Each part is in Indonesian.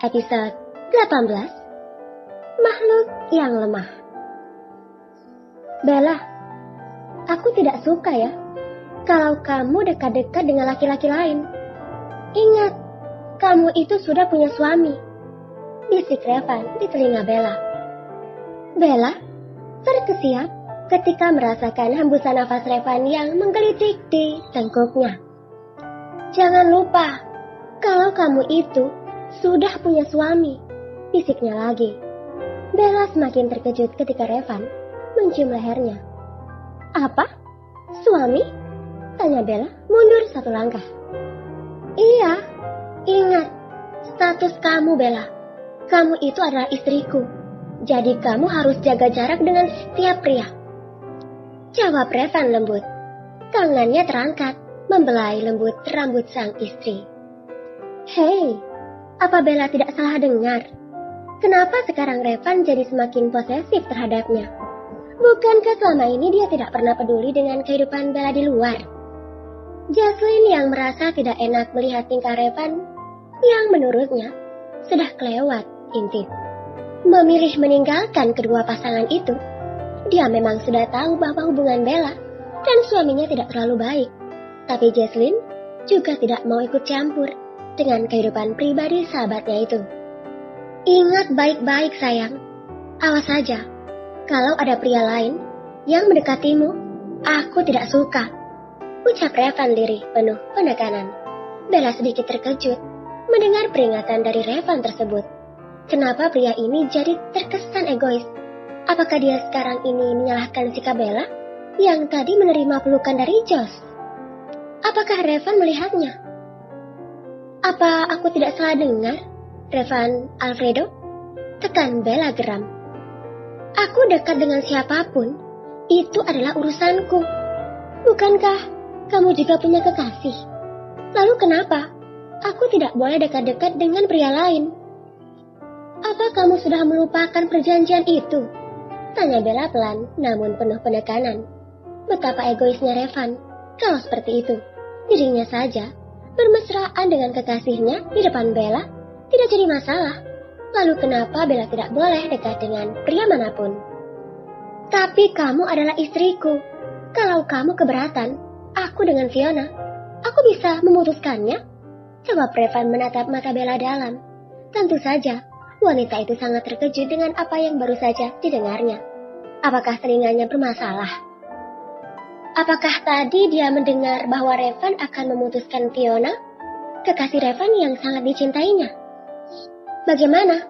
Episode 18, Makhluk yang Lemah. Bella, aku tidak suka ya kalau kamu dekat-dekat dengan laki-laki lain. Ingat, kamu itu sudah punya suami, bisik Revan di telinga Bella. Bella terkesiap ketika merasakan hembusan nafas Revan yang menggelitik di tengkuknya. Jangan lupa, kalau kamu itu sudah punya suami, bisiknya lagi. Bella semakin terkejut ketika Revan mencium lehernya. Apa? Suami? Tanya Bella mundur satu langkah. Iya, ingat, status kamu Bella. Kamu itu adalah istriku. Jadi kamu harus jaga jarak dengan setiap pria. Jawab Revan lembut. Tangannya terangkat, membelai lembut rambut sang istri. Hei, apa Bella tidak salah dengar? Kenapa sekarang Revan jadi semakin posesif terhadapnya? Bukankah selama ini dia tidak pernah peduli dengan kehidupan Bella di luar? Jocelyn yang merasa tidak enak melihat tingkah Revan yang menurutnya sudah kelewat intim. Memilih meninggalkan kedua pasangan itu, dia memang sudah tahu bahwa hubungan Bella dan suaminya tidak terlalu baik. Tapi Jocelyn juga tidak mau ikut campur dengan kehidupan pribadi sahabatnya itu. Ingat baik-baik sayang, awas saja. Kalau ada pria lain yang mendekatimu, aku tidak suka. Ucap Revan lirih penuh penekanan. Bella sedikit terkejut mendengar peringatan dari Revan tersebut. Kenapa pria ini jadi terkesan egois? Apakah dia sekarang ini menyalahkan sikap Bella yang tadi menerima pelukan dari Josh? Apakah Revan melihatnya? Apa aku tidak salah dengar, Revan Alfredo? Tekan Bella geram. Aku dekat dengan siapapun, itu adalah urusanku. Bukankah kamu juga punya kekasih? Lalu kenapa aku tidak boleh dekat-dekat dengan pria lain? Apa kamu sudah melupakan perjanjian itu? Tanya Bella pelan namun penuh penekanan. Betapa egoisnya Revan kalau seperti itu. Dirinya saja bermesraan dengan kekasihnya di depan Bella tidak jadi masalah. Lalu kenapa Bella tidak boleh dekat dengan pria manapun? Tapi kamu adalah istriku. Kalau kamu keberatan, aku dengan Fiona, aku bisa memutuskannya? Jawab Revan menatap mata Bella dalam. Tentu saja, wanita itu sangat terkejut dengan apa yang baru saja didengarnya. Apakah telinganya bermasalah? Apakah tadi dia mendengar bahwa Revan akan memutuskan Fiona, kekasih Revan yang sangat dicintainya? Bagaimana?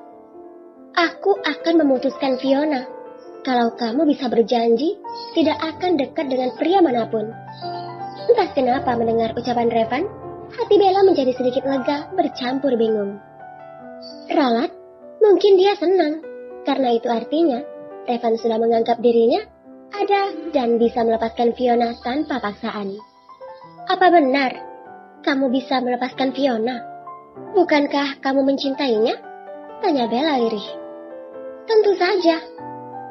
Aku akan memutuskan Fiona kalau kamu bisa berjanji tidak akan dekat dengan pria manapun. Entah kenapa mendengar ucapan Revan, hati Bella menjadi sedikit lega bercampur bingung. Ralat, mungkin dia senang, karena itu artinya Revan sudah menganggap dirinya ada dan bisa melepaskan Fiona tanpa paksaan. Apa benar kamu bisa melepaskan Fiona? Bukankah kamu mencintainya? Tanya Bella lirih. Tentu saja,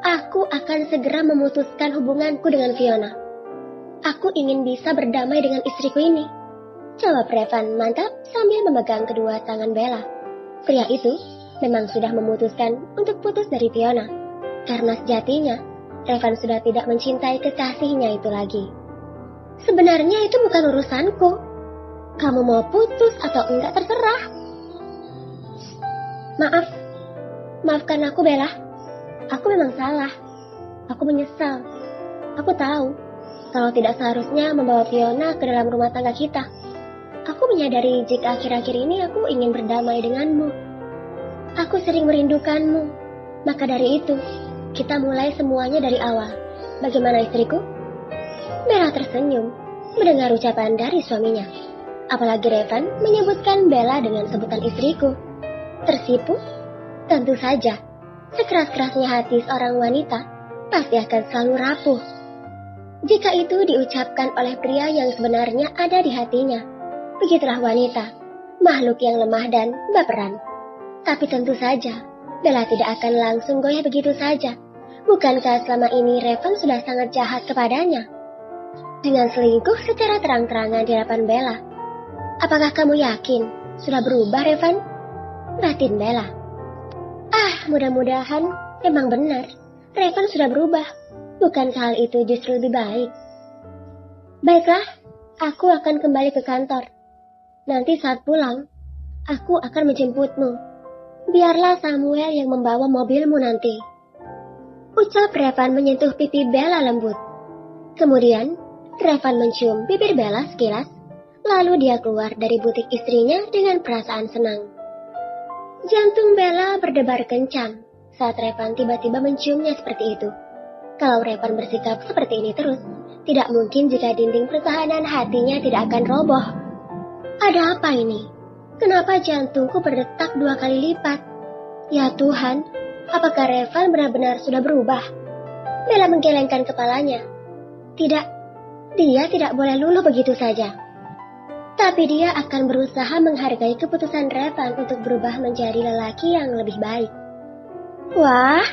aku akan segera memutuskan hubunganku dengan Fiona. Aku ingin bisa berdamai dengan istriku ini. Jawab Revan mantap sambil memegang kedua tangan Bella. Pria itu memang sudah memutuskan untuk putus dari Fiona, karena sejatinya Revan sudah tidak mencintai kekasihnya itu lagi. Sebenarnya itu bukan urusanku. Kamu mau putus atau enggak terserah. Maafkan aku Bella. Aku memang salah. Aku menyesal. Aku tahu kalau tidak seharusnya membawa Fiona ke dalam rumah tangga kita. Aku menyadari jika akhir-akhir ini aku ingin berdamai denganmu. Aku sering merindukanmu. Maka dari itu, kita mulai semuanya dari awal. Bagaimana istriku? Bella tersenyum mendengar ucapan dari suaminya. Apalagi Revan menyebutkan Bella dengan sebutan istriku. Tersipu? Tentu saja. Sekeras-kerasnya hati seorang wanita pasti akan selalu rapuh jika itu diucapkan oleh pria yang sebenarnya ada di hatinya. Begitulah wanita, makhluk yang lemah dan baperan. Tapi tentu saja Bella tidak akan langsung goyah begitu saja. Bukankah selama ini Revan sudah sangat jahat kepadanya dengan selingkuh secara terang-terangan di hadapan Bella? Apakah kamu yakin sudah berubah, Revan? batin Bella. Mudah-mudahan memang benar. Revan sudah berubah. Bukan hal itu justru lebih baik? Baiklah, aku akan kembali ke kantor. Nanti saat pulang, aku akan menjemputmu. Biarlah Samuel yang membawa mobilmu nanti. Ucap Revan menyentuh pipi Bella lembut. Kemudian, Revan mencium bibir Bella sekilas, lalu dia keluar dari butik istrinya dengan perasaan senang. Jantung Bella berdebar kencang saat Revan tiba-tiba menciumnya seperti itu. Kalau Revan bersikap seperti ini terus, tidak mungkin jika dinding pertahanan hatinya tidak akan roboh. Ada apa ini? Kenapa jantungku berdetak 2 kali lipat? Ya Tuhan, apakah Revan benar-benar sudah berubah? Bella menggelengkan kepalanya. Tidak, dia tidak boleh luluh begitu saja. Tapi dia akan berusaha menghargai keputusan Revan untuk berubah menjadi lelaki yang lebih baik. Wah,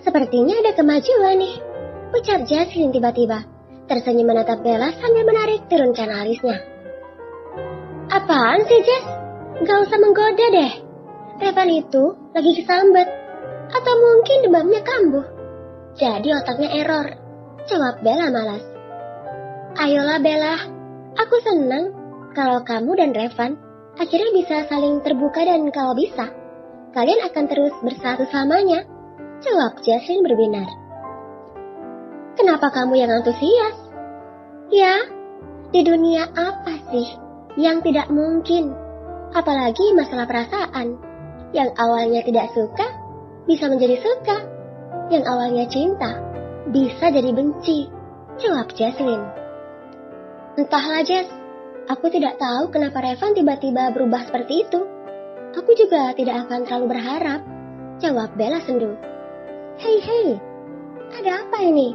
sepertinya ada kemajuan nih, ucap Jocelyn tiba-tiba, tersenyum menatap Bella sambil menarik turunkan alisnya. Apaan sih, Jess? Gak usah menggoda deh. Revan itu lagi kesambet. Atau mungkin demamnya kambuh. Jadi otaknya error, jawab Bella malas. Ayolah Bella, aku senang kalau kamu dan Revan akhirnya bisa saling terbuka dan kalau bisa, kalian akan terus bersatu selamanya, jawab Jocelyn berbinar. Kenapa kamu yang antusias? Ya, di dunia apa sih yang tidak mungkin? Apalagi masalah perasaan. Yang awalnya tidak suka, bisa menjadi suka. Yang awalnya cinta, bisa jadi benci, jawab Jocelyn. Entahlah Jess, aku tidak tahu kenapa Revan tiba-tiba berubah seperti itu. Aku juga tidak akan terlalu berharap, jawab Bella sendu. Hei, ada apa ini?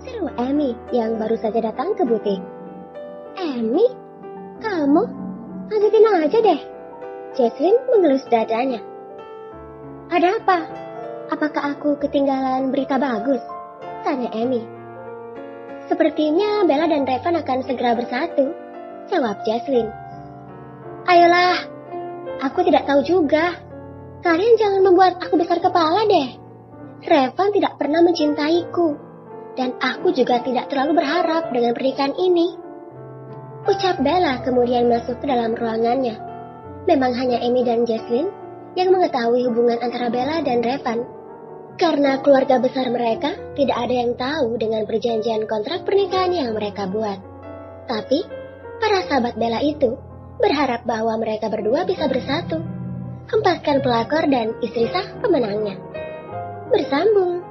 Seru Amy yang baru saja datang ke butik. Amy? Kamu? Lanjutin aja deh. Jocelyn mengelus dadanya. Ada apa? Apakah aku ketinggalan berita bagus? Tanya Amy. Sepertinya Bella dan Revan akan segera bersatu, jawab Jocelyn. Ayolah, aku tidak tahu juga. Kalian jangan membuat aku besar kepala deh. Revan tidak pernah mencintaiku, dan aku juga tidak terlalu berharap dengan pernikahan ini, ucap Bella kemudian masuk ke dalam ruangannya. Memang hanya Amy dan Jocelyn yang mengetahui hubungan antara Bella dan Revan. Karena keluarga besar mereka tidak ada yang tahu dengan perjanjian kontrak pernikahan yang mereka buat. Tapi, para sahabat Bella itu berharap bahwa mereka berdua bisa bersatu. Hempaskan pelakor dan istri sah pemenangnya. Bersambung.